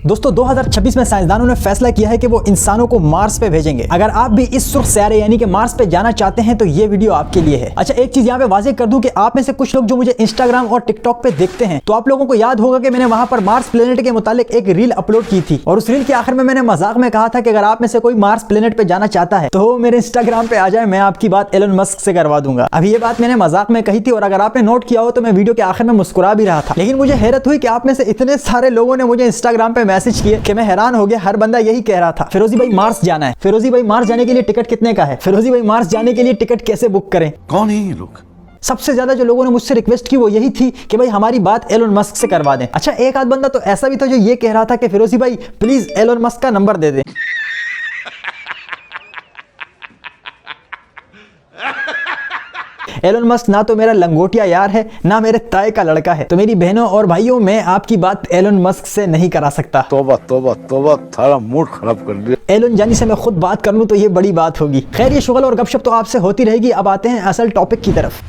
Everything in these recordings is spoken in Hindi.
दोस्तों 2026 में साइंसदानों ने फैसला किया है कि वो इंसानों को मार्स पे भेजेंगे। अगर आप भी इस सुर्ख सैयारे यानी कि मार्स पे जाना चाहते हैं तो ये वीडियो आपके लिए है। अच्छा, एक चीज यहाँ पे वाज़ेह कर दूं कि आप में से कुछ लोग जो मुझे इंस्टाग्राम और टिकटॉक पे देखते हैं, तो आप लोगों को याद होगा कि मैंने वहां पर मार्स प्लेनेट के मुतालिक एक रील अपलोड की थी और उस रील के आखिर में मैंने मजाक में कहा था कि अगर आप में से कोई मार्स प्लेनेट पे जाना चाहता है तो मेरे इंस्टाग्राम पे आ जाए, मैं आपकी बात एलन मस्क से करवा दूंगा। अभी ये बात मैंने मजाक में कही थी और अगर आपने नोट किया हो तो मैं वीडियो के आखिर में मुस्कुरा भी रहा था, लेकिन मुझे हैरत हुई कि आप में से इतने सारे लोगों ने मुझे इंस्टाग्राम पे मैसेज किए कि मैं हैरान हो गया। हर बंदा यही कह रहा था, फिरोजी भाई मार्स जाना है, फिरोजी भाई मार्स जाने के लिए टिकट कितने का है, फिरोजी भाई मार्स जाने के लिए टिकट कैसे बुक करें। कौन है ये लोग? सबसे ज्यादा जो लोगों ने मुझसे रिक्वेस्ट की वो यही थी कि भाई हमारी बात एलन मस्क से करवा दें। अच्छा, एक आध बंदा तो ऐसा भी था जो ये कह रहा था कि फिरोजी भाई प्लीज एलन मस्क का नंबर दे दें। एलन मस्क ना तो मेरा लंगोटिया यार है, ना मेरे ताए का लड़का है, तो मेरी बहनों और भाइयों, मैं आपकी बात एलन मस्क से नहीं करा सकता। तौबा तौबा तौबा, थारा मूड खराब कर दिया। एलन जानी से मैं खुद बात कर लूं तो ये बड़ी बात होगी। खैर, ये शुगल और गपशप तो आपसे होती रहेगी। अब आते हैं असल टॉपिक की तरफ।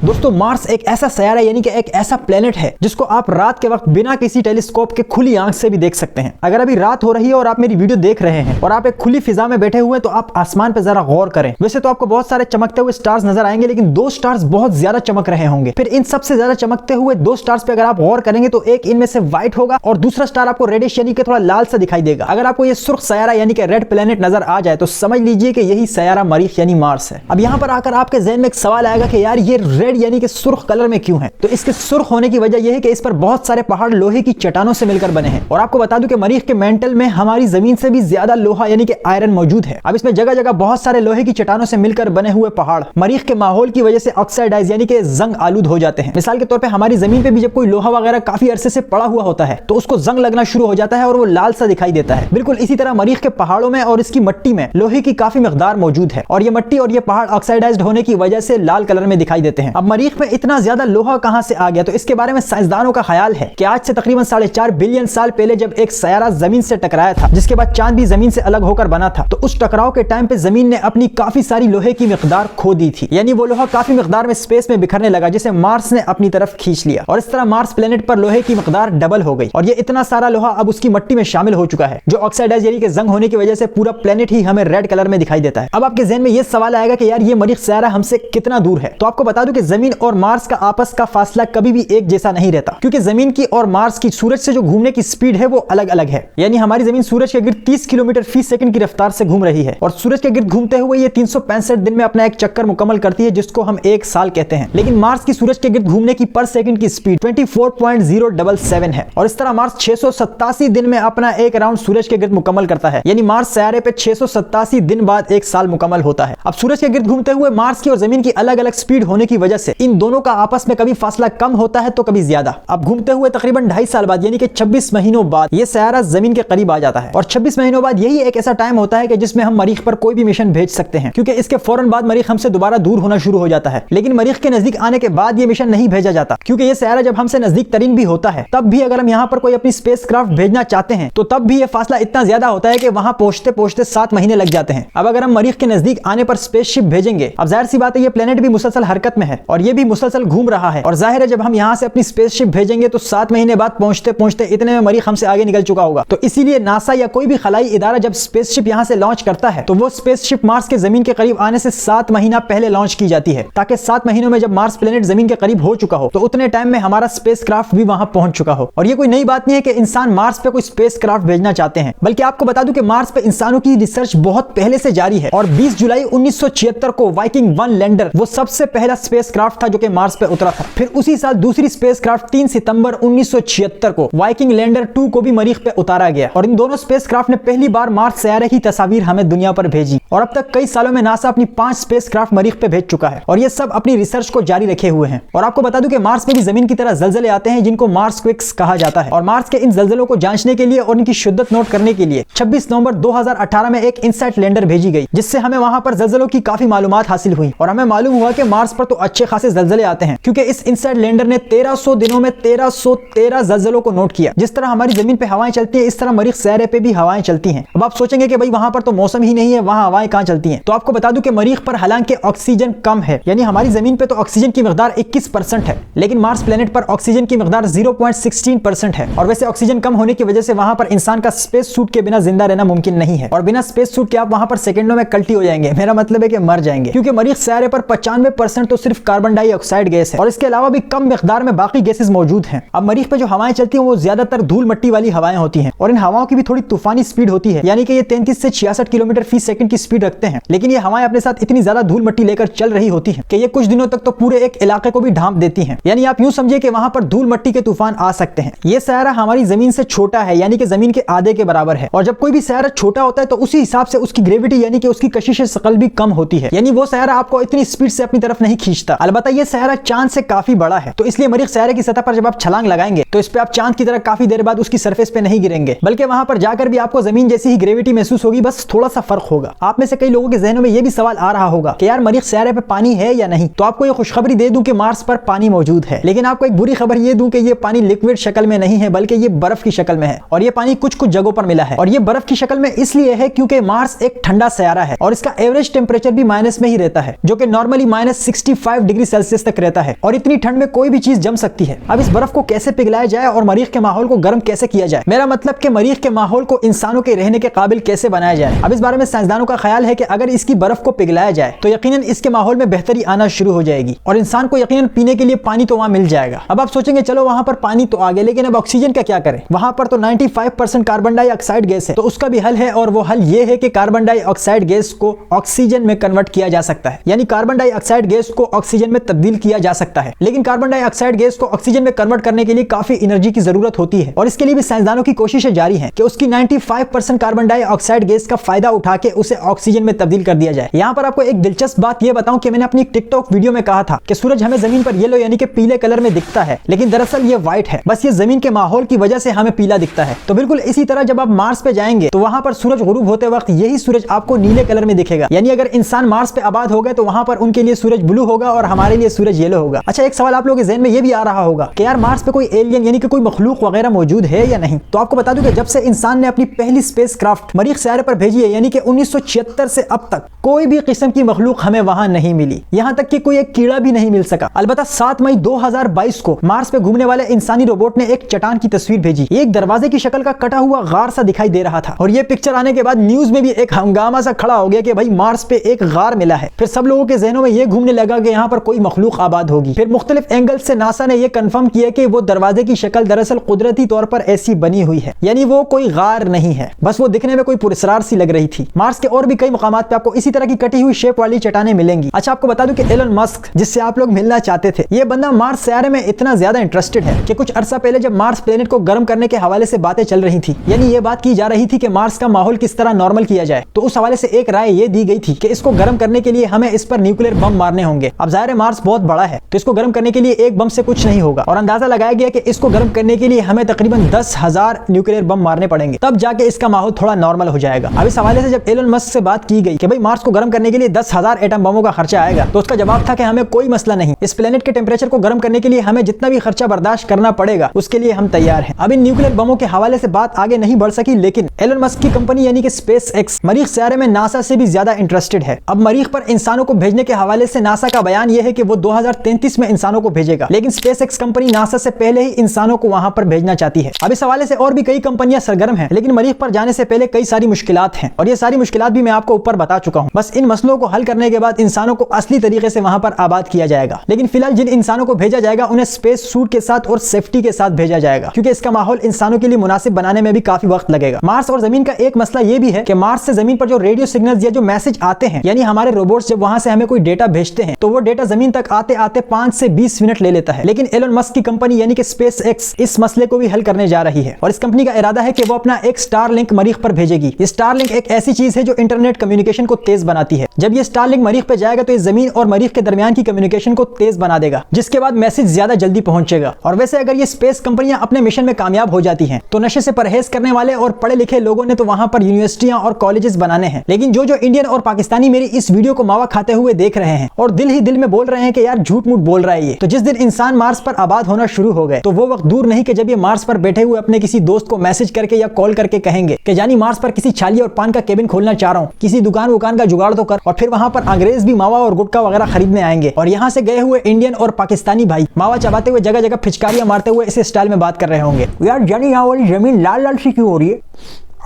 दोस्तों, मार्स एक ऐसा सैयारा यानी कि एक ऐसा प्लेनेट है जिसको आप रात के वक्त बिना किसी टेलीस्कोप के खुली आंख से भी देख सकते हैं। अगर अभी रात हो रही है और आप मेरी वीडियो देख रहे हैं और आप एक खुली फिजा में बैठे हुए हैं तो आप आसमान पे जरा गौर करें। वैसे तो आपको बहुत सारे चमकते हुए स्टार्स नजर आएंगे, लेकिन दो स्टार्स बहुत ज्यादा चमक रहे होंगे। फिर इन सबसे ज्यादा चमकते हुए दो स्टार्स पे अगर आप गौर करेंगे तो एक इनमें से व्हाइट होगा और दूसरा स्टार आपको रेडिश यानी कि थोड़ा लाल सा दिखाई देगा। अगर आपको ये सुर्ख सैयारा यानी कि रेड प्लेनेट नजर आ जाए तो समझ लीजिए कि यही सैयारा मरीख यानी मार्स है। अब यहाँ पर आकर आपके जहन में एक सवाल आएगा कि यार ये रेड यानी कि सुर्ख कलर में क्यों है? तो इसके सुर्ख होने की वजह यह है कि इस पर बहुत सारे पहाड़ लोहे की चट्टानों से मिलकर बने हैं। और आपको बता दूं कि मरीख के मेंटल में हमारी जमीन से भी ज्यादा लोहा यानी कि आयरन मौजूद है। अब इसमें जगह जगह बहुत सारे लोहे की चट्टानों से मिलकर बने हुए पहाड़ मरीख के माहौल की वजह से ऑक्साइडाइज यानी कि जंग आलूद हो जाते हैं। मिसाल के तौर पर हमारी जमीन पे भी जब कोई लोहा वगैरह काफी अरसे से पड़ा हुआ होता है तो उसको जंग लगना शुरू हो जाता है और वो लाल सा दिखाई देता है। बिल्कुल इसी तरह मरीख के पहाड़ों में और इसकी मिट्टी में लोहे की काफी मिकदार मौजूद है और ये मिट्टी और ये पहाड़ ऑक्साइडाइज्ड होने की वजह से लाल कलर में दिखाई देते हैं। अब मरीख में इतना ज्यादा लोहा कहां से आ गया? तो इसके बारे में साइंसदानों का ख्याल है कि आज से तकरीबन 4.5 बिलियन साल पहले जब एक सैयारा जमीन से टकराया था, जिसके बाद चांद भी जमीन से अलग होकर बना था, तो उस टकराव के टाइम पे जमीन ने अपनी काफी सारी लोहे की मिकदार खो दी थी। यानी वो लोहा काफी मिकदार में स्पेस में बिखरने लगा, जिसे मार्स ने अपनी तरफ खींच लिया और इस तरह मार्स प्लेनेट पर लोहे की मिकदार डबल हो गई और ये इतना सारा लोहा अब उसकी मिट्टी में शामिल हो चुका है, जो ऑक्साइडाइज यानी कि जंग होने की वजह से पूरा प्लेनेट ही हमें रेड कलर में दिखाई देता है। अब आपके जहन में यह सवाल आएगा कि यार ये मरीख सैयारा हमसे कितना दूर है? तो आपको बता दूं कि जमीन और मार्स का आपस का फासला कभी भी एक जैसा नहीं रहता, क्योंकि जमीन की और मार्स की सूरज से जो घूमने की स्पीड है वो अलग अलग है। यानी हमारी जमीन सूरज के गिर्द 30 किलोमीटर फी सेकंड की रफ्तार से घूम रही है और सूरज के गिर्द घूमते हुए ये 365 दिन में अपना एक चक्कर मुकम्मल करती है, जिसको हम एक साल कहते हैं। लेकिन मार्स की सूरज के गिर्द घूमने की पर सेकंड की स्पीड 24.077 है और इस तरह मार्स 687 दिन में अपना एक राउंड सूरज के गिर्द मुकम्मल करता है। यानी मार्स सैयारे पे 687 दिन बाद एक साल मुकम्मल होता है। अब सूरज के गिर्द घूमते हुए मार्स की और जमीन की अलग अलग स्पीड होने की वजह से इन दोनों का आपस में कभी फासला कम होता है तो कभी ज्यादा। अब घूमते हुए तकरीबन 2.5 साल बाद यानी कि 26 महीनों बाद ये सैयारा जमीन के करीब आ जाता है और 26 महीनों बाद यही एक ऐसा टाइम होता है कि जिसमें हम मरीख पर कोई भी मिशन भेज सकते हैं, क्योंकि इसके फौरन बाद मरीख हमसे दोबारा दूर होना शुरू हो जाता है। लेकिन मरीख के नजदीक आने के बाद ये मिशन नहीं भेजा जाता, क्योंकि ये सैयारा जब हमसे नजदीक तरीन भी होता है तब भी अगर हम यहाँ पर कोई अपनी स्पेसक्राफ्ट भेजना चाहते हैं तो तब भी ये फासला इतना ज्यादा होता है कि वहां पहुंचते पहुंचते 7 महीने लग जाते हैं। अब अगर हम मरीख के नजदीक आने पर स्पेसशिप भेजेंगे, अब जाहिर सी बात है ये प्लेनेट भी मुसलसल हरकत में है और ये भी मुसलसल घूम रहा है और जाहिर है जब हम यहाँ से अपनी स्पेसशिप भेजेंगे तो 7 महीने बाद पहुंचते पहुंचते इतने में मरीख हमसे आगे निकल चुका होगा। तो इसीलिए नासा या कोई भी खलाई इदारा जब स्पेसशिप यहां से लॉन्च करता है तो वो स्पेसशिप मार्स के जमीन के करीब आने से 7 महीना पहले लॉन्च की जाती है, ताकि 7 महीनों में जब मार्स प्लेनेट जमीन के करीब हो चुका हो तो उतने टाइम में हमारा स्पेसक्राफ्ट भी वहां पहुंच चुका हो। और ये कोई नई बात नहीं है कि इंसान मार्स पे कोई स्पेसक्राफ्ट भेजना चाहते हैं, बल्कि आपको बता दूं कि मार्स पे इंसानों की रिसर्च बहुत पहले से जारी है और 20 जुलाई 1976 को वाइकिंग 1 लैंडर वो सबसे पहला स्पेसक्राफ्ट था जो कि मार्स पे उतरा था। फिर उसी साल दूसरी स्पेसक्राफ्ट 3 सितंबर 1976 को वाइकिंग लैंडर 2 को भी मरीख पे उतारा गया और इन दोनों स्पेसक्राफ्ट ने पहली बार मार्स सैयारे की तस्वीर हमें दुनिया पर भेजी। और अब तक कई सालों में नासा अपनी 5 स्पेसक्राफ्ट मरीख पे भेज चुका है और ये सब अपनी रिसर्च को जारी रखे हुए हैं। और आपको बता दूं कि मार्स में भी जमीन की तरह जलजले आते हैं जिनको मार्स क्विक्स कहा जाता है। और मार्स के इन जलजलों को जांचने के लिए और इनकी शिद्दत नोट करने के लिए 26 नवंबर 2018 में एक इनसाइट लैंडर भेजी गई, जिससे हमें वहां पर जलजलों की काफी मालूमात हासिल हुई और हमें मालूम हुआ कि मार्स पर तो अच्छे खासे जलजले आते हैं, क्योंकि इस इनसाइट लैंडर ने 1300 दिनों में 1313 जलजलों को नोट किया। जिस तरह हमारी जमीन पे हवाएं चलती है, इस तरह मरीख सैयारे पे भी हवाएं चलती हैं। अब आप सोचेंगे कि भाई वहां पर तो मौसम ही नहीं है, वहां हवाएं कहां चलती हैं? तो आपको बता दूं कि मरीख पर हालांकि ऑक्सीजन कम है, यानी हमारी जमीन पे तो ऑक्सीजन की मिकदार 21% है, लेकिन मार्स प्लेनेट पर ऑक्सीजन की मिकदार 0.16% है। और वैसे ऑक्सीजन कम होने की वजह से वहां पर इंसान का स्पेस सूट के बिना जिंदा रहना मुमकिन नहीं है और बिना स्पेस सूट के आप वहां पर सेकंडों में कल्टी हो जाएंगे। मेरा मतलब है कि मर जाएंगे, क्योंकि मरीख सैयारे पर 95% तो सिर्फ कार्बन डाइऑक्साइड गैस है और इसके अलावा भी कम मिकदार में बाकी गैसेस मौजूद हैं। अब मरीख पे जो हवाएं चलती हैं वो ज्यादातर धूल मट्टी वाली हवाएं होती हैं और इन हवाओं की भी थोड़ी तूफानी स्पीड होती है, यानी कि ये 33 से 66 किलोमीटर फी सेकंड की स्पीड रखते हैं। लेकिन ये हवाएं अपने साथ इतनी ज्यादा धूल मट्टी लेकर चल रही होती हैं कि ये कुछ दिनों तक तो पूरे एक इलाके को भी ढांप देती हैं। यानी आप यूं समझिए कि वहां पर धूल मट्टी के तूफान आ सकते हैं। ये सैयारा हमारी जमीन से छोटा है, यानी कि जमीन के आधे के बराबर है। और जब कोई भी सैयारा छोटा होता है तो उसी हिसाब से उसकी ग्रेविटी यानी कि उसकी कशिश शकल भी कम होती है, यानी वो सैयारा आपको इतनी स्पीड से अपनी तरफ नहीं खींचता। अलबत्ता ये सैयारा चांद से काफी बड़ा है, तो इसलिए मरीख सैयारे की सतह पर जब आप छलांग लगाएंगे तो इस पे आप चांद की तरह काफी देर बाद उसकी सरफेस पे नहीं गिरेंगे, बल्कि वहां पर जाकर भी आपको जमीन जैसी ही ग्रेविटी महसूस होगी, बस थोड़ा सा फर्क होगा। आप में से कई लोगों के जहनों में यह भी सवाल आ रहा होगा कि यार मरीख सैयारे पे पानी है या नहीं। तो आपको ये खुशखबरी दे दूं कि मार्स पर पानी मौजूद है, लेकिन आपको एक बुरी खबर ये दूं कि ये पानी लिक्विड शक्ल में नहीं है, बल्कि ये बर्फ की शक्ल में है। और ये पानी कुछ कुछ जगहों पर मिला है और ये बर्फ की शक्ल में इसलिए है क्योंकि मार्स एक ठंडा सैयारा है और इसका एवरेज टेम्परेचर भी माइनस में ही रहता है, जो कि नॉर्मली -65 डिग्री सेल्सियस तक रहता है और इतनी ठंड में कोई भी चीज जम सकती है। अब इस बर्फ को कैसे पिघलाया जाए और मरीख के माहौल को गर्म कैसे किया जाए, मेरा मतलब कि मरीख के माहौल को इंसानों के रहने के काबिल कैसे बनाया जाए। अब इस बारे में साइंसदानों का ख्याल है कि अगर इसकी बर्फ को पिघलाया जाए तो यकीनन इसके माहौल में बेहतरी आना शुरू हो जाएगी और इंसान को यकीनन पीने के लिए पानी तो वहां मिल जाएगा। अब आप सोचेंगे चलो वहां पर पानी तो आ गया, लेकिन अब ऑक्सीजन का क्या करें? वहां पर तो 95% कार्बन डाइऑक्साइड गैस है, तो उसका भी हल है और वो हल ये है कि कार्बन डाइऑक्साइड गैस को ऑक्सीजन में कन्वर्ट किया जा सकता है, यानी कार्बन डाइऑक्साइड गैस को ऑक्सीजन में तब्दील किया जा सकता है। लेकिन कार्बन डाइऑक्साइड गैस को ऑक्सीजन में कन्वर्ट करने के लिए काफी एनर्जी की जरूरत होती है और इसके लिए भी साइंसदानों की कोशिशें जारी हैं कि उसकी 95% कार्बन डाइऑक्साइड गैस का फायदा उठा के उसे ऑक्सीजन में तब्दील कर दिया जाए। यहाँ पर आपको एक दिलचस्प बात यह बताऊं कि मैंने अपनी टिकटॉक वीडियो में कहा था कि सूरज हमें जमीन पर येलो यानी कि पीले कलर में दिखता है, लेकिन दरअसल ये व्हाइट है, बस ये जमीन के माहौल की वजह से हमें पीला दिखता है। तो बिल्कुल इसी तरह जब आप मार्स पे जाएंगे तो वहां पर सूरज गुरूब होते वक्त यही सूरज आपको नीले कलर में दिखेगा, यानी अगर इंसान मार्स पे आबाद हो गए तो वहां पर उनके लिए सूरज ब्लू होगा और हमारे लिए सूरज येलो होगा। अच्छा, एक सवाल आप लोगों के ज़हन में ये भी आ रहा होगा कि यार मार्स पे कोई एलियन यानी कि कोई मखलूक वगैरह मौजूद है या नहीं। तो आपको बता दूं कि जब से इंसान ने अपनी पहली स्पेसक्राफ्ट मरीख सैयारे पर भेजी है, यानी कि 1976 से अब तक कोई भी किस्म की मखलूक हमें वहां नहीं मिली, यहां तक कि कोई एक कीड़ा भी नहीं मिल सका। अलबत्ता 7 मई 2022 को मार्स पे घूमने वाले इंसानी रोबोट ने एक चट्टान की तस्वीर भेजी। एक दरवाजे की शक्ल का कटा हुआ गार सा दिखाई दे रहा था और ये पिक्चर आने के बाद न्यूज में भी एक हंगामा सा खड़ा हो गया कि भाई मार्स पे एक गार मिला है। फिर सब लोगों के जहनों में ये घूमने लगा कि यहाँ पर कोई मखलूक आबाद होगी। फिर मुख्तलिफ एंगल से नासा ने यह कंफर्म किया कि वो दरवाजे की शक्ल दरअसल कुदरती तौर पर ऐसी बनी हुई है, यानी वो कोई गार नहीं है, बस वो दिखने में कोई पुरस्कार सी लग रही थी। मार्स के और भी कई मुकामात पे आपको इसी तरह की कटी हुई शेप वाली चट्टानें मिलेंगी। अच्छा, आपको बता दूं कि एलन मस्क, जिससे आप लोग मिलना चाहते थे, ये बंदा मार्स सैयारे में इतना ज्यादा इंटरेस्टेड है कि कुछ अरसा पहले जब मार्स प्लेनेट को गर्म करने के हवाले से बातें चल रही थी, यानी ये बात की जा रही थी कि मार्स का माहौल किस तरह नॉर्मल किया जाए, तो उस हवाले से एक राय ये दी गई थी कि इसको गर्म करने के लिए हमें इस पर न्यूक्लियर बम मारने होंगे। अब जाहिर है मार्स बहुत बड़ा है, तो इसको गर्म करने के लिए एक बम से कुछ नहीं होगा और अंदाजा लगाया गया कि इसको गर्म करने के लिए हमें तकरीबन 10,000 न्यूक्लियर बम मारने पड़ेंगे, तब जाके इसका माहौल थोड़ा नॉर्मल हो जाएगा। अब इस हवाले से जब एलन मस्क से बात की गई कि भाई मार्स को गर्म करने के लिए 10,000 एटम बमों का खर्चा आएगा, तो उसका जवाब था कि हमें कोई मसला नहीं, इस प्लेनेट के टेम्परेचर को गर्म करने के लिए हमें जितना भी खर्चा बर्दाश्त करना पड़ेगा उसके लिए हम तैयार हैं। अब इन न्यूक्लियर बमों के हवाले से बात आगे नहीं बढ़ सकी, लेकिन एलन मस्क की कंपनी यानी कि स्पेस एक्स मरीख सैयारे में नासा से भी ज्यादा इंटरेस्टेड है। अब मरीख पर इंसानों को भेजने के हवाले से नासा का बयान यह है कि वो 2033 में इंसानों को भेजेगा, लेकिन स्पेस एक्स कंपनी नासा से पहले ही इंसानों को वहां पर भेजना चाहती है। अब इस हवाले से और भी कई कंपनियां सरगर्म हैं, लेकिन मरीख पर जाने से पहले कई सारी मुश्किलात हैं और ये सारी मुश्किलात भी मैं आपको ऊपर बता चुका हूं। बस इन मसलों को हल करने के बाद इंसानों को असली तरीके से वहां पर आबाद किया जाएगा। लेकिन फिलहाल जिन इंसानों को भेजा जाएगा उन्हें स्पेस सूट के साथ और सेफ्टी के साथ भेजा जाएगा, क्योंकि इसका माहौल इंसानों के लिए मुनासिब बनाने में भी काफी वक्त लगेगा। मार्स और जमीन का एक मसला यह भी है कि मार्स से जमीन पर जो रेडियो सिग्नल्स या जो मैसेज आते हैं, यानी हमारे रोबोट्स जब वहां से हमें कोई डेटा भेजते हैं तो वो डेटा जमीन जमीन तक आते आते 5 से 20 मिनट ले लेता है। लेकिन एलन मस्क की कंपनी यानी कि स्पेस एक्स इस मसले को भी हल करने जा रही है और इस कंपनी का इरादा है कि वो अपना एक स्टारलिंक मरीख पर भेजेगी। ये स्टारलिंक एक ऐसी चीज है जो इंटरनेट कम्युनिकेशन को तेज बनाती है। जब ये स्टारलिंक मरीख पे जाएगा तो ये जमीन और मरीख के दरमियान की कम्युनिकेशन को तेज बना देगा, जिसके बाद मैसेज ज्यादा जल्दी पहुंचेगा। और वैसे अगर ये स्पेस कंपनियां अपने मिशन में कामयाब हो जाती हैं तो नशे से परहेज करने वाले और पढ़े लिखे लोगों ने तो वहां पर यूनिवर्सिटियां और कॉलेजेस बनाने हैं। लेकिन जो इंडियन और पाकिस्तानी मेरी इस वीडियो को मावा खाते हुए देख रहे हैं और दिल ही दिल में बोल रहे हैं कि यार झूठ मूठ बोल रहा है ये, तो जिस दिन इंसान मार्स पर आबाद होना शुरू हो गए तो वो वक्त दूर नहीं कि जब ये मार्स पर बैठे हुए अपने किसी दोस्त को मैसेज करके या कॉल करके कहेंगे कि जानी मार्स पर किसी छाली और पान का केबिन खोलना चाह रहा हूँ, किसी दुकान वुकान का जुगाड़ तो कर। और फिर वहां पर अंग्रेज भी मावा और गुटखा वगैरह खरीदने आएंगे और यहाँ से गए हुए इंडियन और पाकिस्तानी भाई मावा चबाते हुए जगह जगह फिचकारियां मारते हुए इस स्टाइल में बात कर रहे होंगे, यार जानी यहाँ वाली जमीन लाल लाल सी क्यों हो रही है,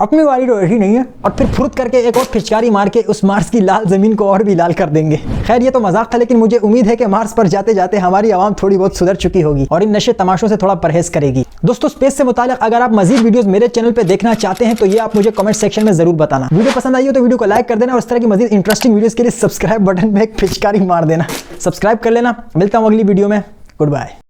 अपनी वाली तो ऐसी नहीं है। और फिर फुर्त करके एक और फिचकारी मार के उस मार्स की लाल जमीन को और भी लाल कर देंगे। खैर ये तो मजाक था, लेकिन मुझे उम्मीद है कि मार्स पर जाते जाते हमारी आवाम थोड़ी बहुत सुधर चुकी होगी और इन नशे तमाशों से थोड़ा परहेज करेगी। दोस्तों स्पेस से मुताल्लिक अगर आप मजीद वीडियोस मेरे चैनल पे देखना चाहते हैं तो ये आप मुझे कमेंट सेक्शन में जरूर बताना। वीडियो पसंद आई हो तो वीडियो को लाइक कर देना और इस तरह की मजीद इंटरेस्टिंग वीडियोस के लिए सब्सक्राइब बटन में एक फिचकारी मार देना, सब्सक्राइब कर लेना। मिलता हूँ अगली वीडियो में, गुड बाय।